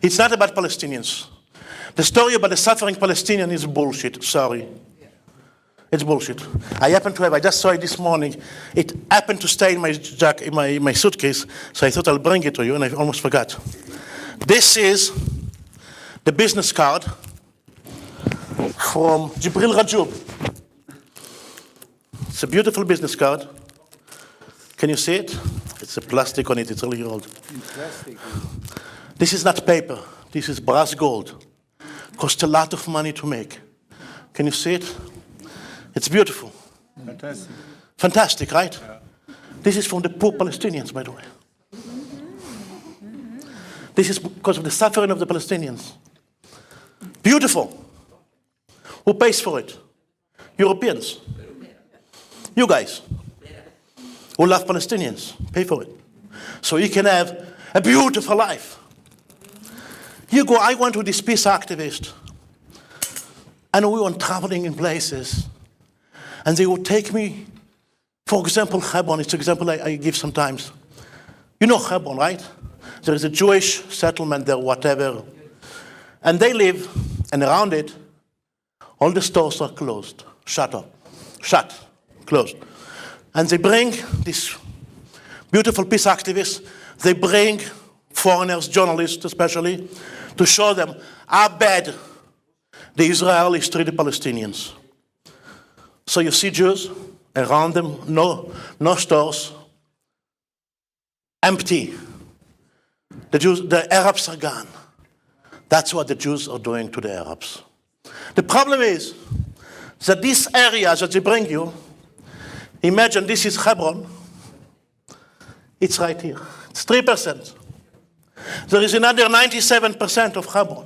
It's not about Palestinians. The story about the suffering Palestinian is bullshit, sorry. It's bullshit. I just saw it this morning. It happened to stay in my suitcase, so I thought I'll bring it to you, and I almost forgot. This is the business card from Jibril Rajoub. It's a beautiful business card. Can you see it? It's a plastic on it, it's really old. Plastic. This is not paper, this is brass gold. Cost a lot of money to make. Can you see it? It's beautiful. Fantastic. Fantastic, right? Yeah. This is from the poor Palestinians, by the way. This is because of the suffering of the Palestinians. Beautiful. Who pays for it? Europeans. You guys, who love Palestinians, pay for it. So you can have a beautiful life. I went with this peace activist, and we were traveling in places, and they would take me, for example, Hebron. It's an example I give sometimes. You know Hebron, right? There is a Jewish settlement there, whatever. And they live, and around it, all the stores are closed, closed. And they bring these beautiful peace activists, they bring foreigners, journalists especially, to show them how bad the Israelis treat the Palestinians. So you see Jews around them, no stores, empty. The Arabs are gone. That's what the Jews are doing to the Arabs. The problem is that these areas that they bring you, imagine this is Hebron. It's right here. It's 3%. There is another 97% of Hebron.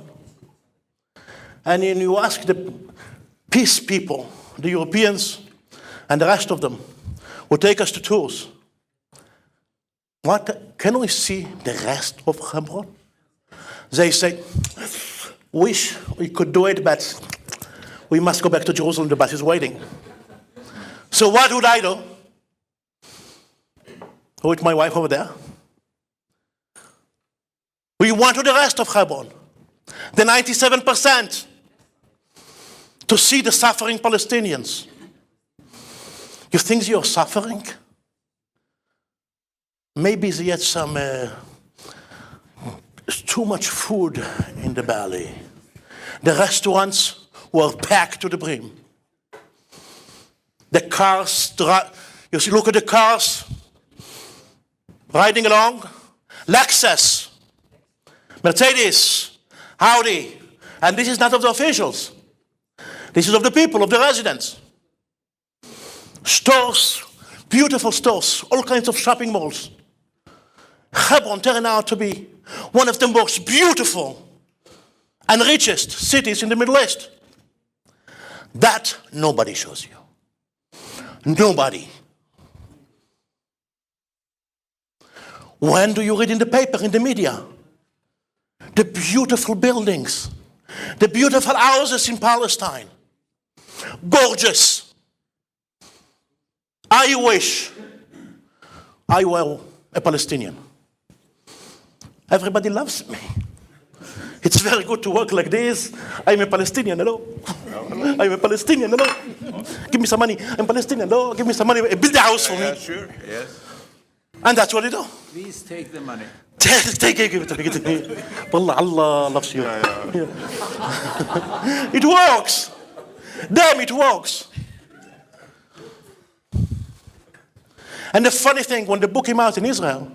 And then you ask the peace people, the Europeans, and the rest of them, who take us to tours, can we see the rest of Hebron? They say, wish we could do it, but we must go back to Jerusalem, the bus is waiting. So what would I do? With my wife over there. We want to the rest of Hebron, the 97%, to see the suffering Palestinians. You think you're suffering? Maybe they had some too much food in the belly. The restaurants were packed to the brim. The cars, you see, look at the cars riding along. Lexus, Mercedes, Audi. And this is not of the officials. This is of the people, of the residents. Stores, beautiful stores, all kinds of shopping malls. Hebron turned out to be one of the most beautiful and richest cities in the Middle East. That nobody shows you. Nobody. When do you read in the paper, in the media? The beautiful buildings, the beautiful houses in Palestine. Gorgeous. I wish I were a Palestinian. Everybody loves me. It's very good to work like this. I'm a Palestinian, hello. I'm a Palestinian, hello. Give me some money. I'm Palestinian, hello. Give me some money. Build a house for me. Yeah, sure, yes. And that's what they do. Please take the money. Take it, give it to me. Wallah, Allah loves you. Yeah. It works. Damn, it works. And the funny thing, when the book came out in Israel,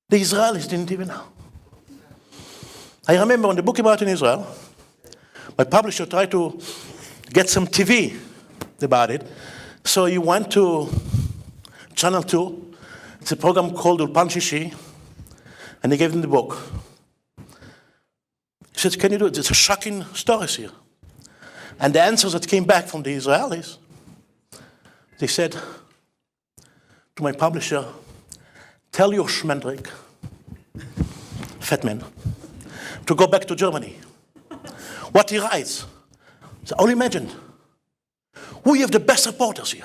the Israelis didn't even know. I remember when the book came out in Israel, my publisher tried to get some TV about it. So he went to Channel 2. It's a program called Ulpan Shishi, and they gave them the book. He said, can you do it? It's a shocking stories here. And the answers that came back from the Israelis, they said to my publisher, tell your Schmendrick, fat man, to go back to Germany. What he writes, so only imagine, we have the best reporters here.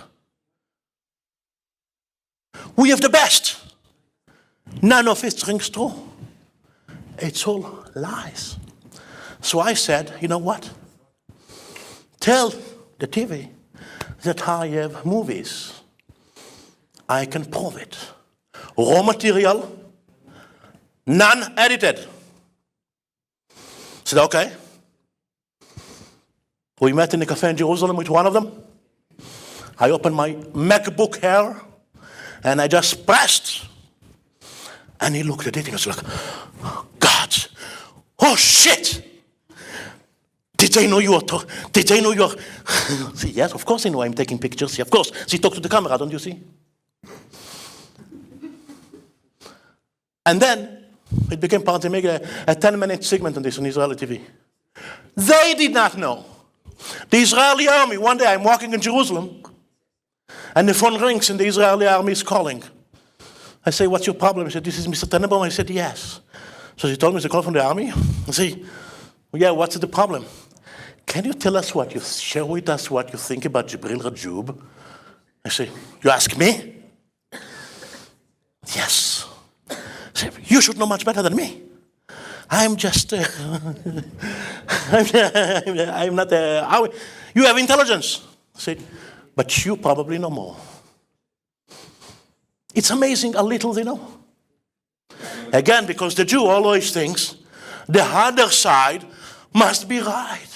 We have the best. None of it rings true. It's all lies. So I said, you know what? Tell the TV that I have movies. I can prove it. Raw material, non-edited. I said, okay. We met in the cafe in Jerusalem with one of them. I opened my MacBook Air and I just pressed. And he looked at it and he was like, oh, God, oh shit. Did they know you were, did they know you were? See, yes, of course they know I'm taking pictures. Of course. See, talk to the camera, don't you see? And then it became part, they made a 10-minute segment on this on Israeli TV. They did not know. The Israeli army, one day I'm walking in Jerusalem, and the phone rings and the Israeli army is calling. I say, what's your problem? He said, this is Mr. Tenenbom. I said, yes. So he told me it's a call from the army. I say, well, yeah, what's the problem? Can you tell us what you share with us what you think about Jibril Rajub? I say, you ask me? Yes. I say, you should know much better than me. I'm just, I'm not, you have intelligence. I said, but you probably know more. It's amazing how little they know. Again, because the Jew always thinks the other side must be right.